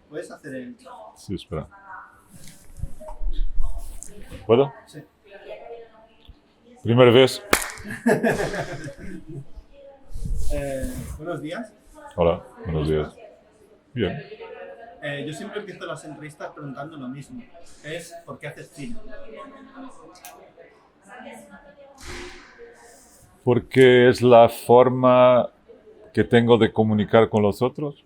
¿Puedes hacer el...? Sí, espera. ¿Puedo? Sí. Primera vez. Buenos días. Hola, buenos días. Bien. Yo siempre empiezo las entrevistas preguntando lo mismo. Es ¿por qué haces cine? Porque es la forma que tengo de comunicar con los otros.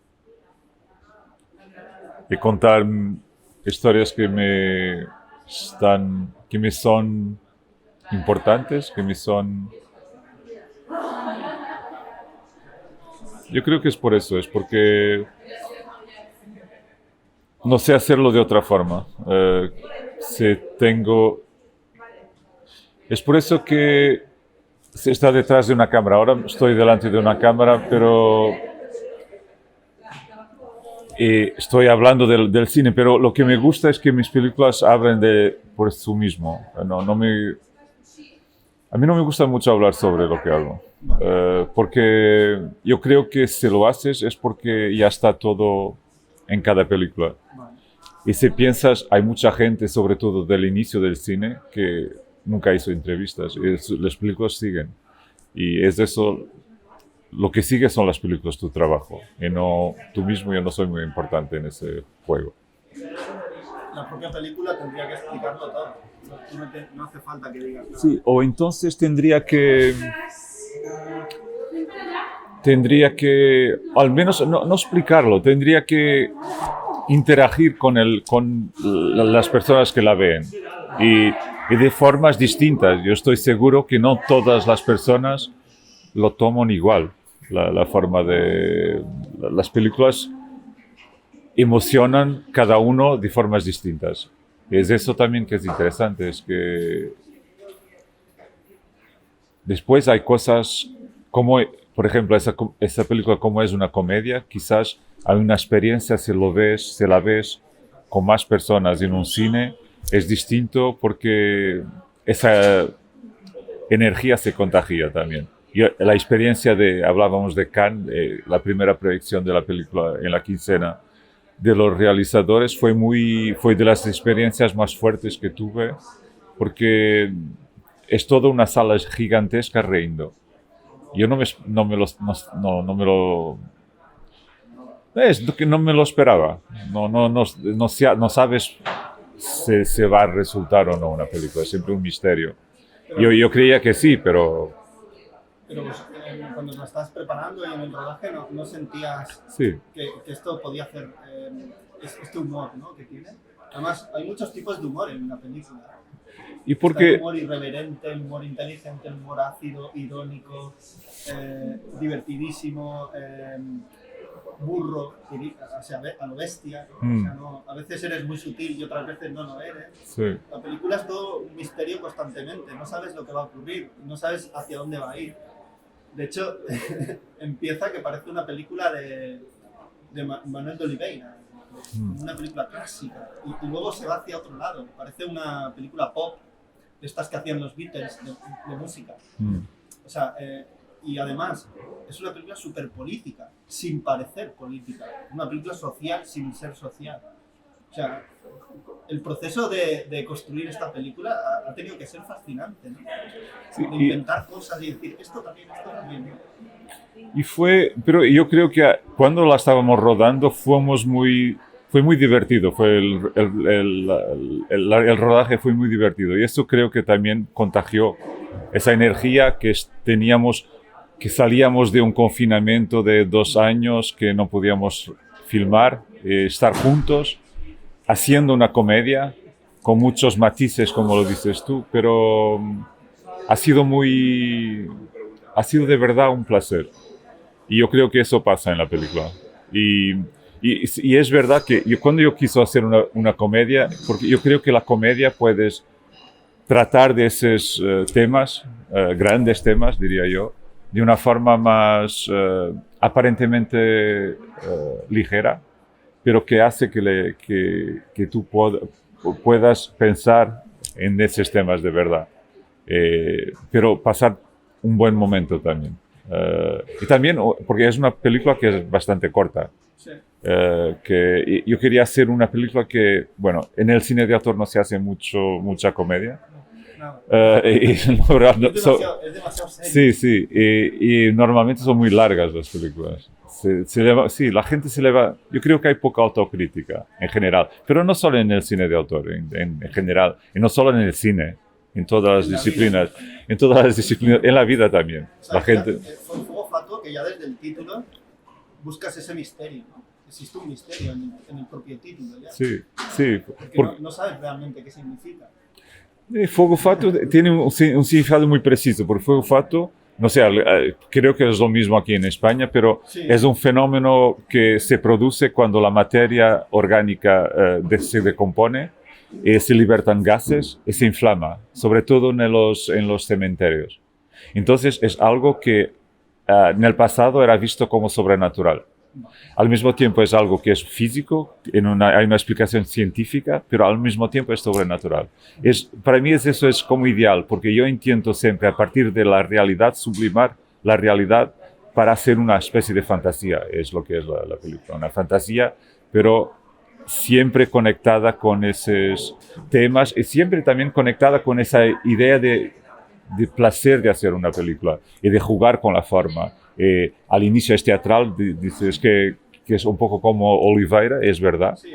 De contar historias que me son importantes, que me son... Yo creo que es por eso, es porque no sé hacerlo de otra forma. Es por eso que se está detrás de una cámara. Ahora estoy delante de una cámara, pero estoy hablando del cine, pero lo que me gusta es que mis películas hablen por sí mismo. A mí no me gusta mucho hablar sobre lo que hago, porque yo creo que si lo haces es porque ya está todo en cada película. Y si piensas, hay mucha gente, sobre todo del inicio del cine, que nunca hizo entrevistas. Las películas siguen. Y es eso, lo que sigue son las películas, tu trabajo. Y no, tú mismo, yo no soy muy importante en ese juego. La propia película tendría que explicarlo todo. No hace falta que digas nada. Sí, o entonces tendría que, al menos no explicarlo, tendría que interagir con las personas que la ven y de formas distintas. Yo estoy seguro que no todas las personas lo toman igual. La forma de... Las películas emocionan cada uno de formas distintas. Es eso también que es interesante, es que después hay cosas como, por ejemplo, esa película como es una comedia, quizás hay una experiencia, si la ves con más personas en un cine, es distinto porque esa energía se contagia también. Y la experiencia hablábamos de Cannes, la primera proyección de la película en la quincena de los realizadores fue de las experiencias más fuertes que tuve, porque es toda una sala gigantesca riendo. Yo no me lo es que no me lo esperaba. No sabes si se va a resultar o no una película, es siempre un misterio. Yo creía que sí, pero... Pero cuando la estabas preparando y en el rodaje no sentías Sí. que esto podía hacer este humor, ¿no? Que tiene. Además, hay muchos tipos de humor en una película. Y Está porque... el humor irreverente, el humor inteligente, el humor ácido, irónico, divertidísimo, burro, o sea, a lo bestia. O sea, a veces eres muy sutil y otras veces no lo eres. Sí. La película es todo un misterio constantemente. No sabes lo que va a ocurrir, no sabes hacia dónde va a ir. De hecho, empieza que parece una película de Manuel de Oliveira, una película clásica, y luego se va hacia otro lado. Parece una película pop, de estas que hacían los Beatles de música. O sea, y además es una película súper política, sin parecer política. Una película social sin ser social. O sea, el proceso de construir esta película ha tenido que ser fascinante, ¿no? Sí, de inventar cosas y decir esto también. Pero yo creo que cuando la estábamos rodando fue muy divertido, el rodaje fue muy divertido y eso creo que también contagió esa energía que teníamos, que salíamos de un confinamiento de 2 años, que no podíamos filmar, estar juntos, haciendo una comedia con muchos matices, como lo dices tú, pero ha sido de verdad un placer. Y yo creo que eso pasa en la película. Y es verdad que cuando yo quiso hacer una comedia, porque yo creo que la comedia puedes tratar de esos temas, grandes temas, diría yo, de una forma más aparentemente ligera, pero que hace que tú puedas pensar en esos temas de verdad. Pero pasar un buen momento también. Y también, porque es una película que es bastante corta. Sí. Que yo quería hacer una película que, bueno, en el cine de autor no se hace mucha comedia. Nada. Y la verdad, Es demasiado serio. sí, sí, y normalmente son muy largas las películas. Sí, la gente se le va. Yo creo que hay poca autocrítica en general, pero no solo en el cine de autor, en general, y no solo en el cine, en todas las En la disciplinas, vida. en todas las disciplinas, en la vida también. O sea, La gente. fue un fuego fatuo que ya desde el título buscas ese misterio, ¿no? Existe un misterio en el propio título ya. Sí, sí. Porque no sabes realmente qué significa. Fuego fato tiene un significado muy preciso, porque fuego fato, no sé, creo que es lo mismo aquí en España, pero Sí. es un fenómeno que se produce cuando la materia orgánica se decompone y se libertan gases y se inflama, sobre todo en los cementerios. Entonces es algo que en el pasado era visto como sobrenatural. Al mismo tiempo es algo que es físico, hay una explicación científica, pero al mismo tiempo es sobrenatural. Para mí eso es como ideal, porque yo intento siempre a partir de la realidad sublimar la realidad para hacer una especie de fantasía, es lo que es la película, una fantasía, pero siempre conectada con esos temas y siempre también conectada con esa idea de placer de hacer una película y de jugar con la forma. Al inicio es teatral, dices que es un poco como Oliveira, es verdad. Sí,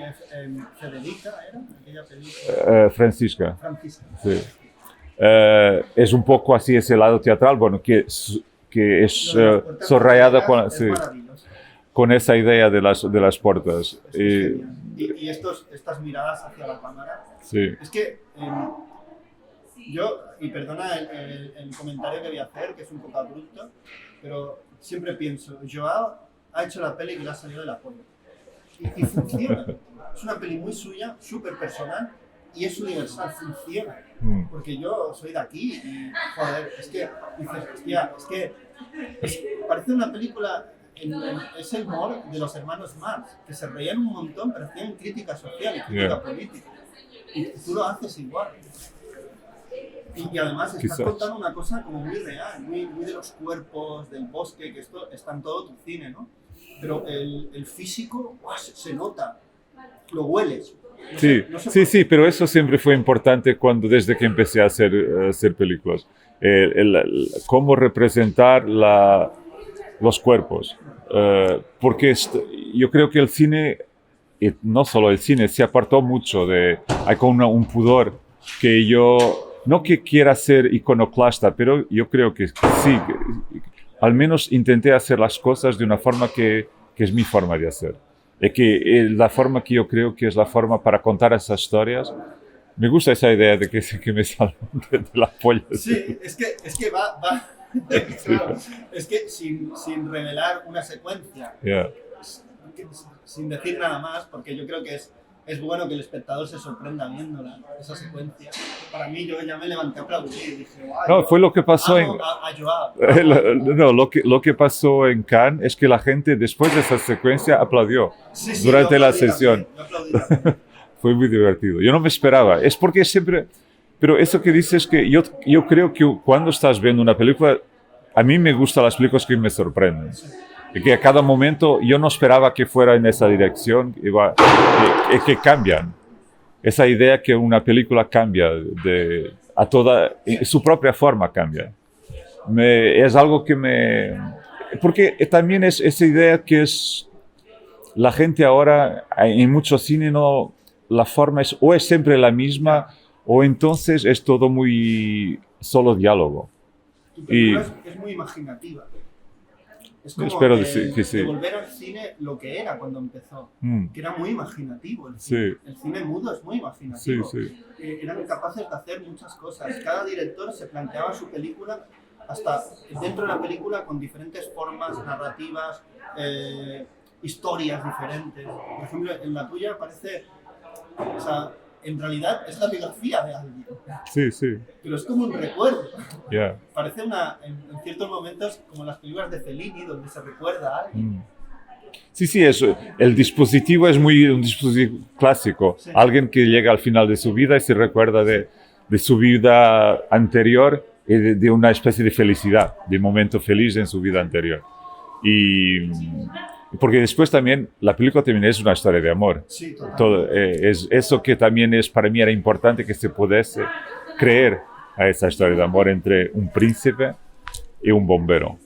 Federica era aquella película. Francisca. Francisca. Sí. Es un poco así ese lado teatral, bueno, que es sorrayada con esa idea de las puertas. Y estas miradas hacia la cámara. Sí. Es que yo, y perdona el comentario que voy a hacer, que es un poco abrupto, pero siempre pienso, Joao ha hecho la peli y le ha salido de la polla. Y funciona. Es una peli muy suya, súper personal, y es universal, funciona. Porque yo soy de aquí y, joder, es que dices, hostia, parece una película, es el humor de los hermanos Marx, que se reían un montón, pero hacían crítica social y crítica política. Y tú lo haces igual. Y además estás contando una cosa como muy real, muy de los cuerpos, del bosque, que esto está en todo tu cine, ¿no? Pero el físico, ¡guau!, se nota, lo hueles. Sí, pero eso siempre fue importante desde que empecé a hacer películas. Cómo representar los cuerpos. Porque yo creo que el cine, y no solo el cine, se apartó mucho hay como un pudor que yo, no que quiera ser iconoclasta, pero yo creo que sí, al menos intenté hacer las cosas de una forma que es mi forma de hacer. Y que la forma que yo creo que es la forma para contar esas historias. Me gusta esa idea de que me salgo de la polla. Sí, es que va claro, es que sin revelar una secuencia, sin decir nada más, porque yo creo que es bueno que el espectador se sorprenda viéndola, esa secuencia. Para mí, yo ya me levanté a aplaudir y dije, no, fue lo que pasó a Joao. No, lo que pasó en Cannes es que la gente después de esa secuencia aplaudió durante la sesión. Fue muy divertido. Yo no me esperaba. Es porque siempre... Pero eso que dices que yo creo que cuando estás viendo una película, a mí me gustan las películas que me sorprenden. Y que a cada momento yo no esperaba que fuera en esa dirección y que cambian. Esa idea que una película cambia su propia forma cambia. Es algo que porque también es esa idea que es la gente ahora en mucho cine la forma es siempre la misma o entonces es todo muy solo diálogo. Es muy imaginativa. Es como espero que sí. Devolver al cine lo que era cuando empezó, que era muy imaginativo. El cine mudo es muy imaginativo. Eran capaces de hacer muchas cosas. Cada director se planteaba su película hasta dentro de la película con diferentes formas narrativas, historias diferentes. Por ejemplo, en la tuya parece, o sea, en realidad es la biografía de alguien. Sí. Pero es como un recuerdo. Yeah. Parece en ciertos momentos como las películas de Fellini, donde se recuerda a alguien. Sí, eso. El dispositivo es un dispositivo clásico. Alguien que llega al final de su vida y se recuerda de su vida anterior de una especie de felicidad, de momento feliz en su vida anterior. Y porque después también la película también es una historia de amor. Sí, total. Todo, es eso que también es, para mí era importante que se pudiese creer a esa historia de amor entre un príncipe y un bombero.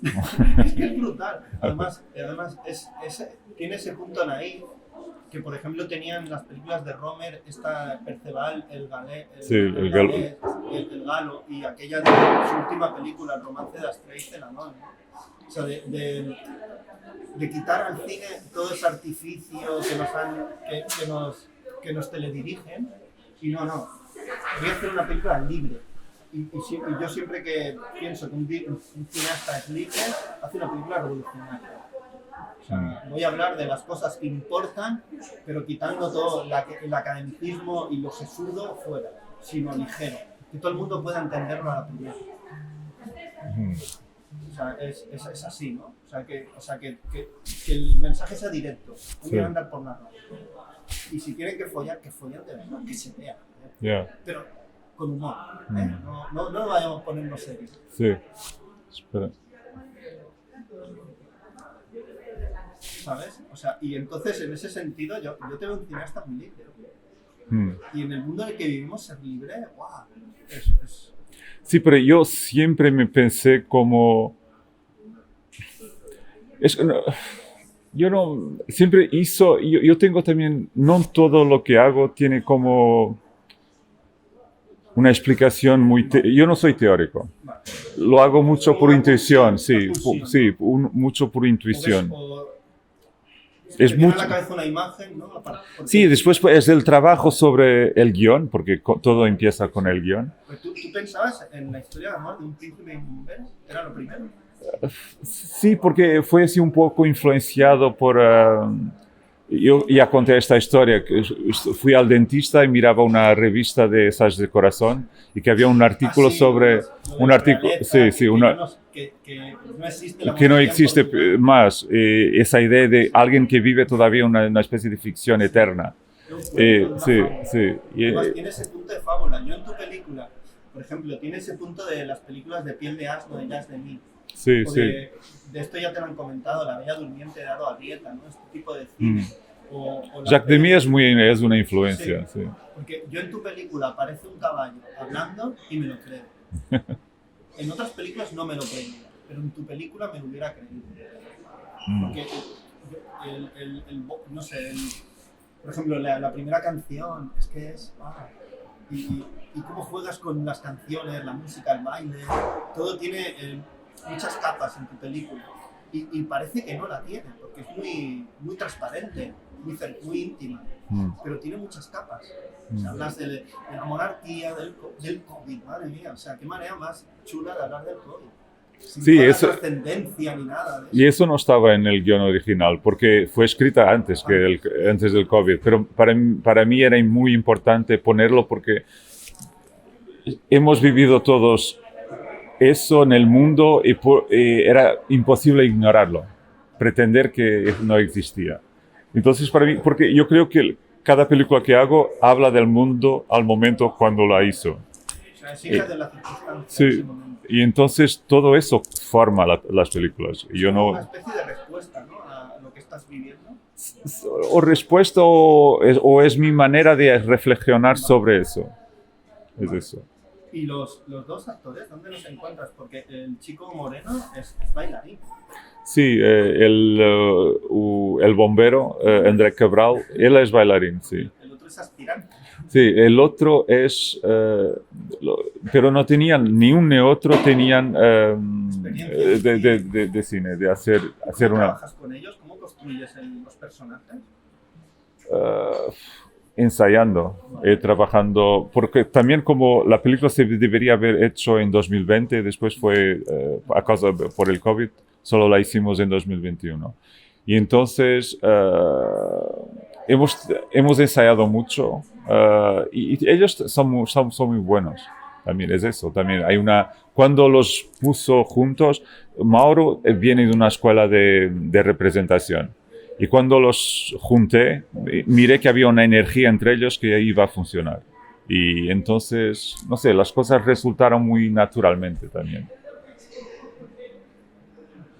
Es que es brutal. Además tiene ese punto naif que, por ejemplo, tenían las películas de Romer, esta Perceval, el Galo, y aquella de su última película, El romance de Astrid y Celadón. O sea, de quitar al cine todo ese artificio que nos teledirigen, y no, voy a hacer una película libre. Y yo siempre que pienso que un cineasta es libre, hace una película revolucionaria. O sea, voy a hablar de las cosas que importan, pero quitando todo el academicismo y lo sesudo fuera, sino ligero. Que todo el mundo pueda entenderlo a la primera. O sea, es así, ¿no? O sea, que el mensaje sea directo. No quiero andar por nada. Y si quieren que follen de verdad, que se vea. Yeah. Pero con humor. No vayamos a ponernos serios. Sí. Espera. ¿Sabes? O sea, y entonces en ese sentido yo te veo un cineasta muy libre. Y en el mundo en el que vivimos, ser libre, ¡guau! Sí, pero yo siempre me pensé como... siempre yo tengo también, no todo lo que hago tiene como una explicación muy... yo no soy teórico. Lo hago mucho por intuición, mucho por intuición. Es mucho. La cabeza una imagen, ¿no? Sí, después es el trabajo sobre el guión, porque todo empieza con el guión. ¿Tú pensabas en la historia de amor de un príncipe y un bombero? ¿Era lo primero? Sí, porque fue así un poco influenciado por... yo ya conté esta historia, que fui al dentista y miraba una revista de esas de corazón y que había un artículo sobre... un artículo, que no existe más, esa idea de alguien que vive todavía una especie de ficción eterna. Además, tiene ese punto de fábula. Yo en tu película, por ejemplo, tiene ese punto de las películas de Piel de asno, de Jazz de Mí. De esto ya te lo han comentado, La Bella Durmiente de Ado Arrieta, ¿no? Este tipo de cine. Jacques Demy es una influencia. Sí. Porque yo en tu película aparece un caballo hablando y me lo creo. En otras películas no me lo creía, pero en tu película me lo hubiera creído. Porque no sé, por ejemplo, la primera canción, es que es... y cómo juegas con las canciones, la música, el baile, todo tiene muchas capas en tu película. Y parece que no la tiene, porque es muy transparente, muy íntima, pero tiene muchas capas. O sea, hablas de la monarquía, del COVID, madre mía, o sea, qué manera más chula de hablar del COVID. Sin eso, trascendencia ni nada de eso. Y eso no estaba en el guión original, porque fue escrita antes del COVID, pero para mí era muy importante ponerlo porque hemos vivido todos eso en el mundo y era imposible ignorarlo, pretender que no existía. Entonces, para mí, porque yo creo que cada película que hago habla del mundo al momento cuando la hizo. O sea, es hija de la circunstancia. Sí, y entonces todo eso forma las películas. Es una especie de respuesta, ¿no? A lo que estás viviendo. O respuesta o es mi manera de reflexionar sobre eso. Es eso. ¿Y los dos actores, dónde los encuentras? Porque el chico moreno es bailarín. Sí, el bombero, André Cabral, él es bailarín, sí. El otro es aspirante. Sí, el otro es... pero no tenían, ni un ni otro tenían de cine, de hacer ¿Cómo una... trabajas con ellos? ¿Cómo construyes los personajes? Ensayando, trabajando, porque también como la película se debería haber hecho en 2020, después fue a causa por el COVID, solo la hicimos en 2021. Y entonces hemos ensayado mucho y ellos son muy buenos. También es eso, también hay cuando los puso juntos, Mauro viene de una escuela de representación. Y cuando los junté, miré que había una energía entre ellos que iba a funcionar. Y entonces, no sé, las cosas resultaron muy naturalmente también.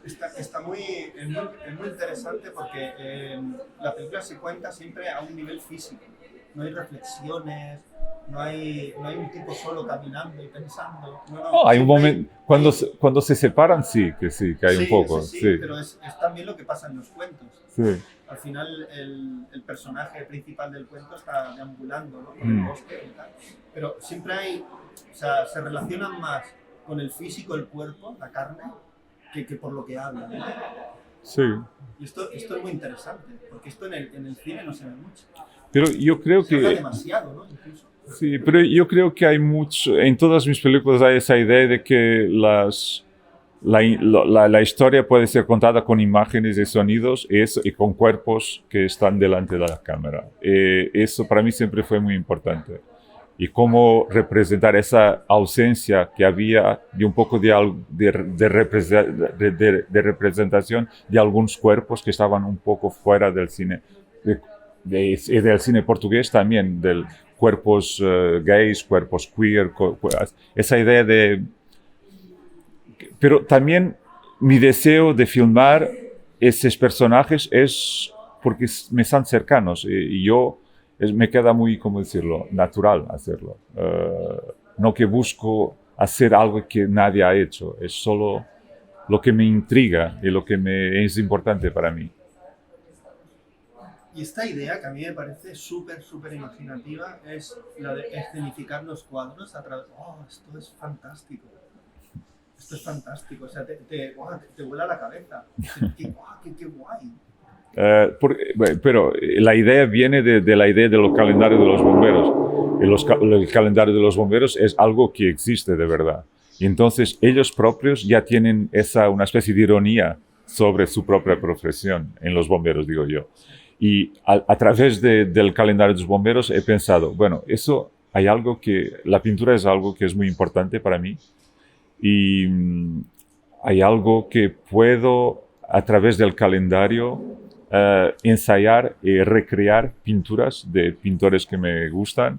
Está es muy interesante porque la película se cuenta siempre a un nivel físico. No hay reflexiones, no hay un tipo solo caminando y pensando. No, no, No, hay un siempre momento, cuando se separan, sí, que hay un sí, poco, sí, pero es también lo que pasa en los cuentos. sí. Al final el personaje principal del cuento está deambulando, ¿no? Por el bosque y tal. Pero siempre hay, o sea, se relacionan más con el físico, el cuerpo, la carne, que por lo que hablan, ¿no? Sí. Y esto es muy interesante, porque esto en el cine no se ve mucho. Pero yo creo Se habla que, demasiado, ¿no? Incluso. sí, pero yo creo que hay mucho, en todas mis películas hay esa idea de que la historia puede ser contada con imágenes y sonidos y con cuerpos que están delante de la cámara. Eso para mí siempre fue muy importante. Y cómo representar esa ausencia que había de un poco de representación de algunos cuerpos que estaban un poco fuera del cine. Y del cine portugués también, de cuerpos gays, cuerpos queer, esa idea de... Pero también mi deseo de filmar esos personajes es porque me son cercanos y yo me queda muy, ¿cómo decirlo?, natural hacerlo. No que busco hacer algo que nadie ha hecho, es solo lo que me intriga y lo que es importante para mí. Y esta idea que a mí me parece súper imaginativa es la de escenificar los cuadros a través... ¡Oh, esto es fantástico! Esto es fantástico, o sea, te vuela la cabeza. ¡Qué guay! Pero la idea viene de la idea de los calendarios de los bomberos. El calendario de los bomberos es algo que existe de verdad. Y entonces ellos propios ya tienen una especie de ironía sobre su propia profesión en los bomberos, digo yo. Y a través del calendario de los bomberos he pensado, bueno, la pintura es algo que es muy importante para mí. Y hay algo que puedo, a través del calendario, ensayar y recrear pinturas de pintores que me gustan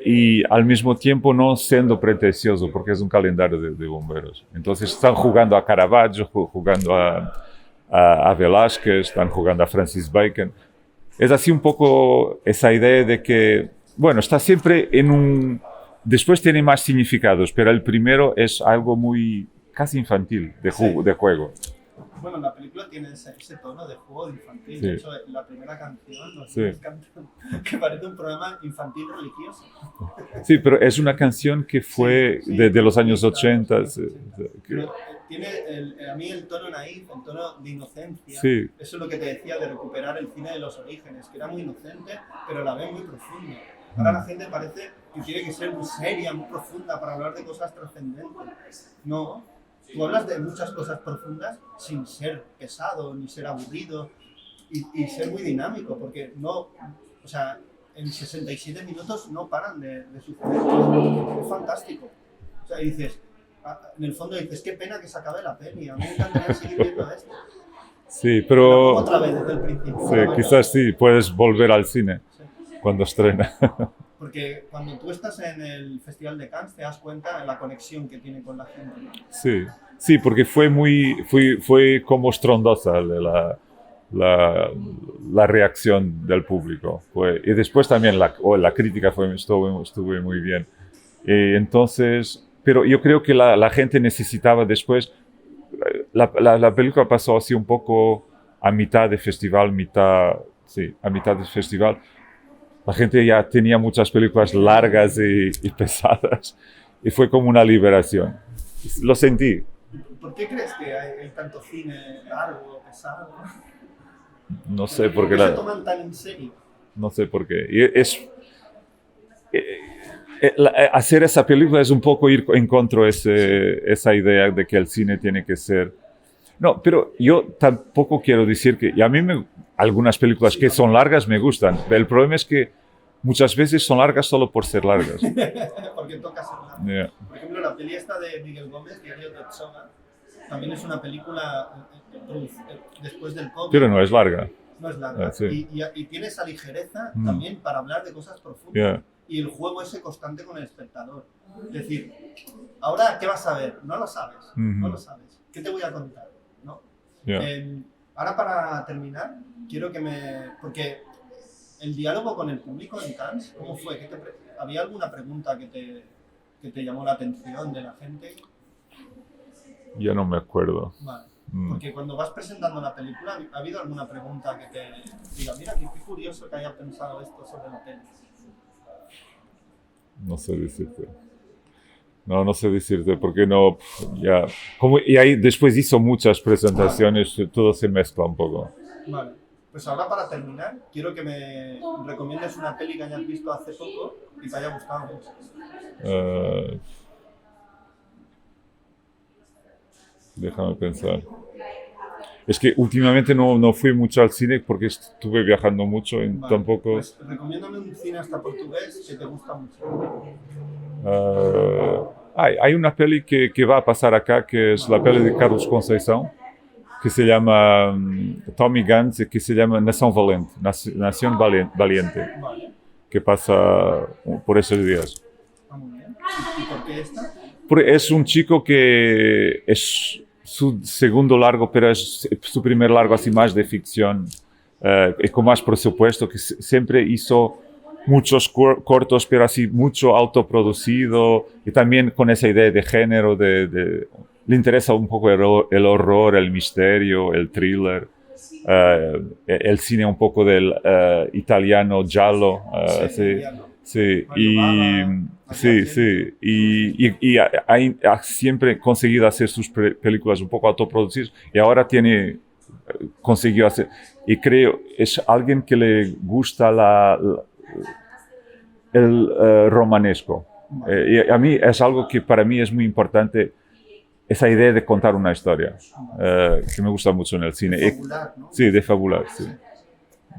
y al mismo tiempo no siendo pretencioso porque es un calendario de bomberos. Entonces están jugando a Caravaggio, jugando a Velázquez, están jugando a Francis Bacon. Es así un poco esa idea de que, bueno, está siempre después tiene más significados, pero el primero es algo muy casi infantil, de juego. Bueno, la película tiene ese tono de juego infantil. Sí. De hecho, la primera canción, que parece un programa infantil religioso. Sí, pero es una canción que fue de los años 80. Pero tiene a mí el tono naif, el tono de inocencia. Sí. Eso es lo que te decía de recuperar el cine de los orígenes, que era muy inocente, pero a la vez muy profundo. Ahora la gente parece que tiene que ser muy seria, muy profunda para hablar de cosas trascendentes. No. Tú hablas de muchas cosas profundas sin ser pesado, ni ser aburrido y ser muy dinámico, porque no, o sea, en 67 minutos no paran de suceder cosas. Es fantástico. O sea, dices, en el fondo dices, qué pena que se acabe la peli, a mí me encantaría seguir viendo esto. Sí, pero... Otra vez desde el principio. Sí, quizás sí, puedes volver al cine cuando estrena. Porque cuando tú estás en el Festival de Cannes te das cuenta de la conexión que tiene con la gente, ¿no? Sí, porque fue como estrondosa la reacción del público. Y después también la crítica estuvo muy bien. Entonces, pero yo creo que la gente necesitaba después... La película pasó así un poco a mitad de festival, a mitad del festival. La gente ya tenía muchas películas largas y pesadas y fue como una liberación. Lo sentí. ¿Por qué crees que hay tanto cine largo, pesado? No sé por qué qué. se toman tan en serio? No sé por qué. Hacer esa película es un poco ir en contra de esa idea de que el cine tiene que ser... No, pero yo tampoco quiero decir que... Y a mí algunas películas que son largas me gustan. Pero el problema es que muchas veces son largas solo por ser largas. Porque toca ser largas. Yeah. Por ejemplo, la peli esta de Miguel Gómez, Diario de Otsoga, también es una película después del COVID. Pero no es larga. No es larga. Sí. Y tiene esa ligereza también para hablar de cosas profundas. Yeah. y el juego ese constante con el espectador. Es decir, ahora, ¿qué vas a ver? No lo sabes, no lo sabes. ¿Qué te voy a contar? ¿No? Yeah. Ahora, para terminar, quiero que me... Porque el diálogo con el público en Cannes, ¿cómo fue? ¿Había alguna pregunta que te llamó la atención de la gente? Ya no me acuerdo. Vale. Porque cuando vas presentando la película, ¿ha habido alguna pregunta que te diga, mira, qué curioso que haya pensado esto sobre la peli? No sé decirte. No sé decirte, porque no, ya, como, y ahí después hizo muchas presentaciones, todo se mezcla un poco. Vale, pues ahora para terminar, quiero que me recomiendes una peli que hayas visto hace poco y te haya gustado mucho. Déjame pensar. Es que últimamente no fui mucho al cine porque estuve viajando mucho y Vale, tampoco... Pues recomiéndame un cineasta portugués que te gusta mucho. Hay una peli que va a pasar acá, que es la peli de Carlos Conceição, que se llama Tommy Guns, que se llama Nación Valente, Nación Valiente, Vale, que pasa por esos días. está muy bien. ¿Y por qué esta? Es un chico que es su segundo largo, pero es su primer largo así más de ficción, y con más presupuesto, que siempre hizo muchos cortos, pero así mucho autoproducido, y también con esa idea de género, le interesa un poco el horror, el misterio, el thriller, el cine un poco del italiano giallo, sí. Sí, y ha siempre conseguido hacer sus películas un poco autoproducidas y ahora consiguió hacer, y creo, es alguien que le gusta el romanesco. Y a mí es algo que para mí es muy importante, esa idea de contar una historia, que me gusta mucho en el cine. De fabular, ¿no? Sí, de fabular, sí.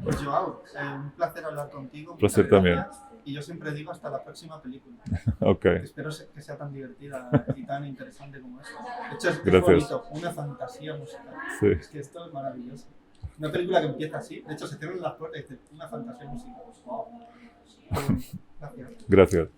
Pues Joao, un placer hablar contigo. Un placer también. Y yo siempre digo hasta la próxima película. Ok. Espero que sea tan divertida y tan interesante como esta. De hecho, es Gracias. bonito, una fantasía musical. Sí. Es que esto es maravilloso. Una película que empieza así, de hecho se cierran las puertas y dice, una fantasía musical. Wow. Gracias. Gracias.